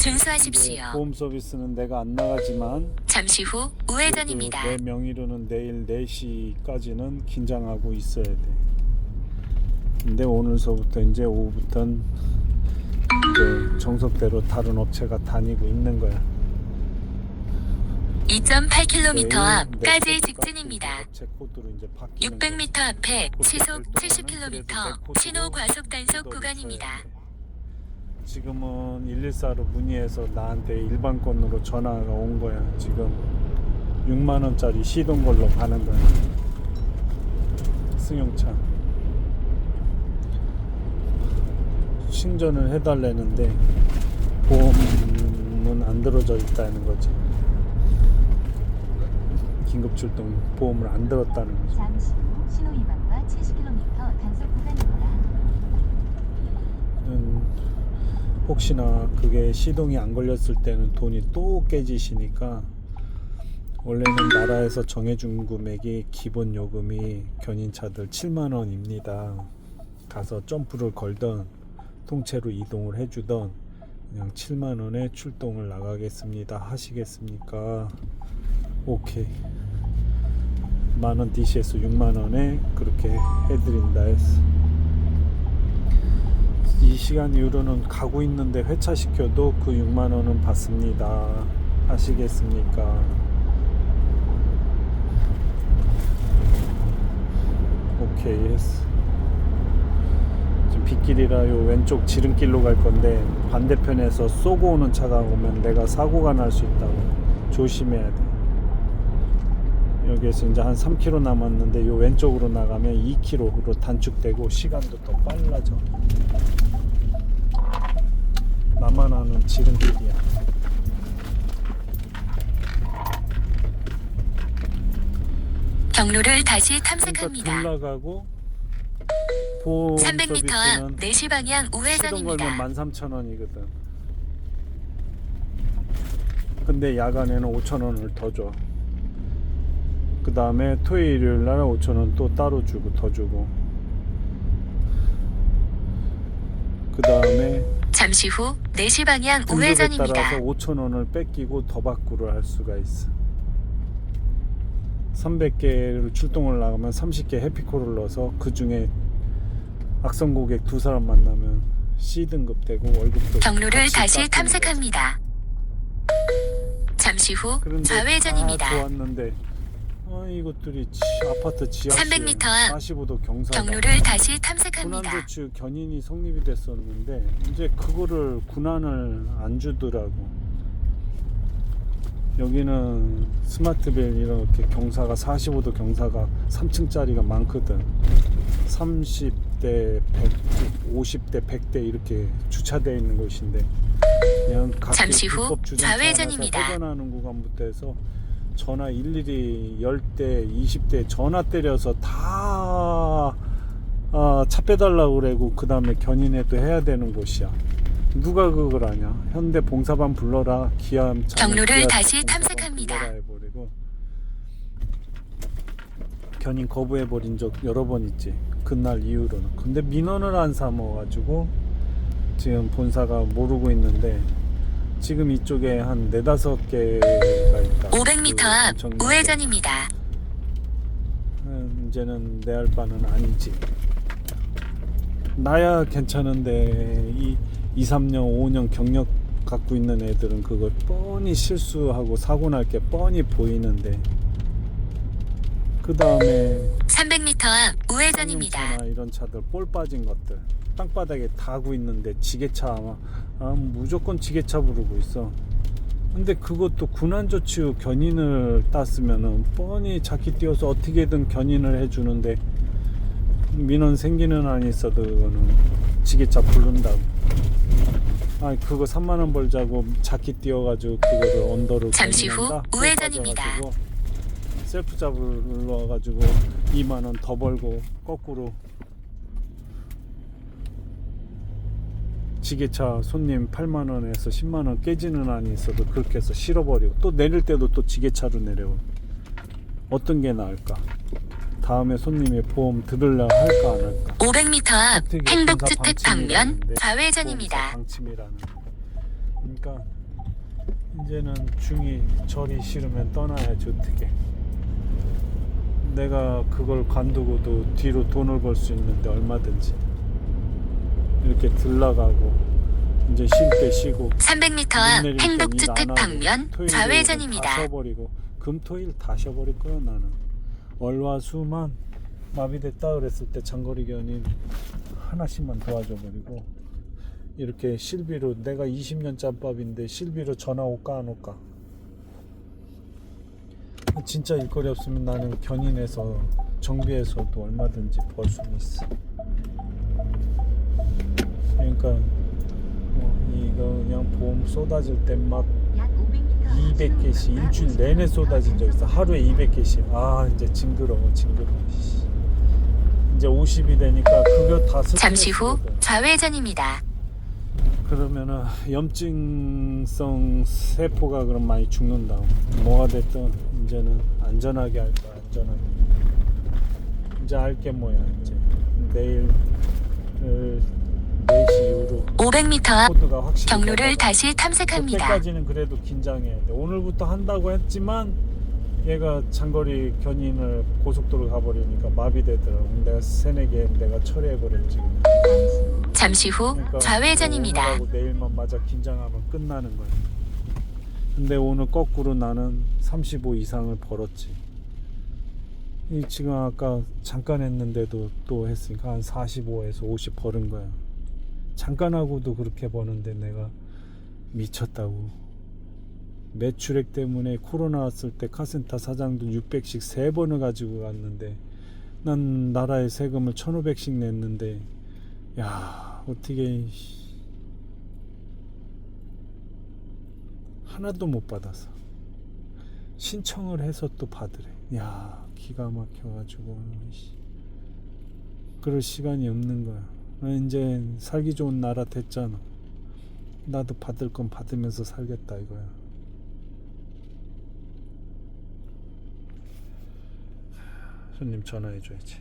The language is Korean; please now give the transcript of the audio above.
준수하십시오. 보험 서비스는 내가 안 나가지만 잠시 후 우회전입니다. 내 명의로는 내일 4시까지는 긴장하고 있어야 돼. 근데 오늘서부터 이제 오후부터는 이제 정석대로 다른 업체가 다니고 있는 거야. 2.8km 앞까지 직진입니다. 업체 코드로 이제 바뀌는 600m 앞에 시속 그래서 70km 신호 과속 단속 코드를 구간입니다. 써야 돼. 지금은 114로 문의해서 나한테 일반권으로 전화가 온 거야. 지금 6만원짜리 시동 걸로 가는 거야. 승용차 신전을 해달라는데 보험은 안 들어져 있다는 거지. 긴급출동 보험을 안 들었다는 거지. 잠시 후 신호 위반과 70km 단속 구간입니다. 혹시나 그게 시동이 안 걸렸을 때는 돈이 또 깨지시니까, 원래는 나라에서 정해준 금액이 기본 요금이 견인차들 7만원입니다. 가서 점프를 걸던 통째로 이동을 해주던 그냥 7만원에 출동을 나가겠습니다 하시겠습니까? 오케이, 만원 DC에서 6만원에 그렇게 해드린다 했어. 이 시간 이후로는 가고 있는데 회차시켜도 그 6만원은 받습니다 하시겠습니까? 오케이 했어. 지금 빗길이라 요 왼쪽 지름길로 갈 건데 반대편에서 쏘고 오는 차가 오면 내가 사고가 날 수 있다고 조심해야 돼. 여기에서 이제 한 3km 남았는데 요 왼쪽으로 나가면 2km로 단축되고 시간도 더 빨라져. 나만 아는 지름길이야. 경로를 다시 그러니까 탐색합니다. 둘러가고 보험 300m 앞 서비스는 4시 방향 시동 우회전입니다. 걸면 13,000원이거든. 근데 야간에는 5,000원을 더 줘. 그 다음에 토요일 일요일 날 5,000원 또 따로 주고 더 주고. 그 다음에 잠시 후 4시 방향 등급에 우회전입니다. 따라서 5,000원을 뺏기고 더 받고를 할 수가 있어. 300개를 출동을 나가면 30개 해피콜을 넣어서 그 중에 악성 고객 2사람 만나면 C등급 되고 월급도 경로를 같이 다시 깎이는 탐색합니다. 잠시 후 거지. 그런데 좌회전입니다. 다 좋았는데 이것들이 아파트 지하실 300m 앞 45도 경사가 경로를 다시 탐색합니다. 군안조치 견인이 성립이 됐었는데 이제 그거를 군안을 안 주더라고. 여기는 스마트빌 이렇게 경사가 45도 경사가 3층짜리가 많거든. 30대 100, 50대 100대 이렇게 주차되어 있는 곳인데 그냥 잠시 후 좌회전입니다. 회전하는 구간부터 해서 전화 일일이 10대 20대 전화 때려서 다 차 빼달라고 그러고 그 다음에 견인해도 해야 되는 곳이야. 누가 그걸 아냐. 현대 봉사반 불러라. 경로를 다시 탐색합니다. 해버리고 견인 거부해버린 적 여러 번 있지. 그날 이후로는. 근데 민원을 안 삼아가지고 지금 본사가 모르고 있는데 지금 이쪽에 한 4-5개가 있다. 500m 앞 우회전입니다. 이제는 내 할 바는 아니지. 나야 괜찮은데 2, 3년, 5년 경력 갖고 있는 애들은 그걸 뻔히 실수하고 사고 날 게 뻔히 보이는데 그 다음에 300m 앞 우회전입니다. 이런 차들 볼 빠진 것들 땅바닥에 다고 있는데 지게차 무조건 지게차 부르고 있어. 근데 그것도 군안조치 후 견인을 땄으면은 뻔히 자기 뛰어서 어떻게든 견인을 해주는데 민원 생기는 한이 있어도 그거는 지게차 부른다고. 그거 3만원 벌자고 자기 뛰어가지고 그거를 언더로 잠시 후 우회전입니다. 셀프 잡으러 와가지고 2만원 더 벌고 거꾸로 지게차 손님 8만원에서 10만원 깨지는 한이 있어도 그렇게 해서 실어버리고 또 내릴 때도 또 지게차로 내려. 어떤 게 나을까? 다음에 손님이 보험 들으려 할까 안 할까? 500m 앞 행복주택 방면 좌회전입니다. 방침이라는. 그러니까 이제는 중이 절이 싫으면 떠나야지 어떻게. 내가 그걸 관두고도 뒤로 돈을 벌 수 있는데 얼마든지 이렇게 들러가고 이제 쉴 때 쉬고 300m 앞 행복주택 방면 좌회전입니다. 다 쉬어버리고 금토일 다 쉬어버릴 거야 나는. 월화수만 마비됐다 그랬을 때 장거리 견인 하나씩만 도와줘버리고 이렇게 실비로 내가 20년 짬밥인데 실비로 전화 올까 안 올까. 진짜 일거리 없으면 나는 견인해서 정비해서도 얼마든지 벌 수는 있어. 그러니까 이거 그냥 보험 쏟아질 때 막 약 500m 200개씩 일주일 내내 쏟아진 적 있어. 하루에 200개씩. 아 이제 징그러워. 이제 50이 되니까 그거 다 잠시 후 스트레스거든. 좌회전입니다. 그러면은 염증성 세포가 그럼 많이 죽는다. 뭐가 됐든 이제는 안전하게 할 거야. 안전하게. 이제 알게 뭐야. 이제 내일 4시 이후로 500m 앞 코드가 확실히 경로를 잡아가. 다시 탐색합니다. 그때까지는 그래도 긴장해야 돼. 오늘부터 한다고 했지만 얘가 장거리 견인을 고속도로 가버리니까 마비되더라고. 내가 3-4개 내가 처리해버렸지. 잠시 후 그러니까 좌회전입니다. 오늘하고 내일만 맞아 긴장하면 끝나는 거야. 근데 오늘 거꾸로 나는 35 이상을 벌었지. 이 지금 아까 잠깐 했는데도 또 했으니까 한 45에서 50 벌은 거야. 잠깐 하고도 그렇게 버는데 내가 미쳤다고. 매출액 때문에 코로나 왔을 때 카센터 사장도 600씩 3번을 가지고 갔는데 난 나라에 세금을 1500씩 냈는데 야 어떻게 하나도 못 받아서 신청을 해서 또 받으래. 야 기가 막혀가지고 그럴 시간이 없는 거야. 이제 살기 좋은 나라 됐잖아. 나도 받을 건 받으면서 살겠다 이거야. 손님 전화해줘야지.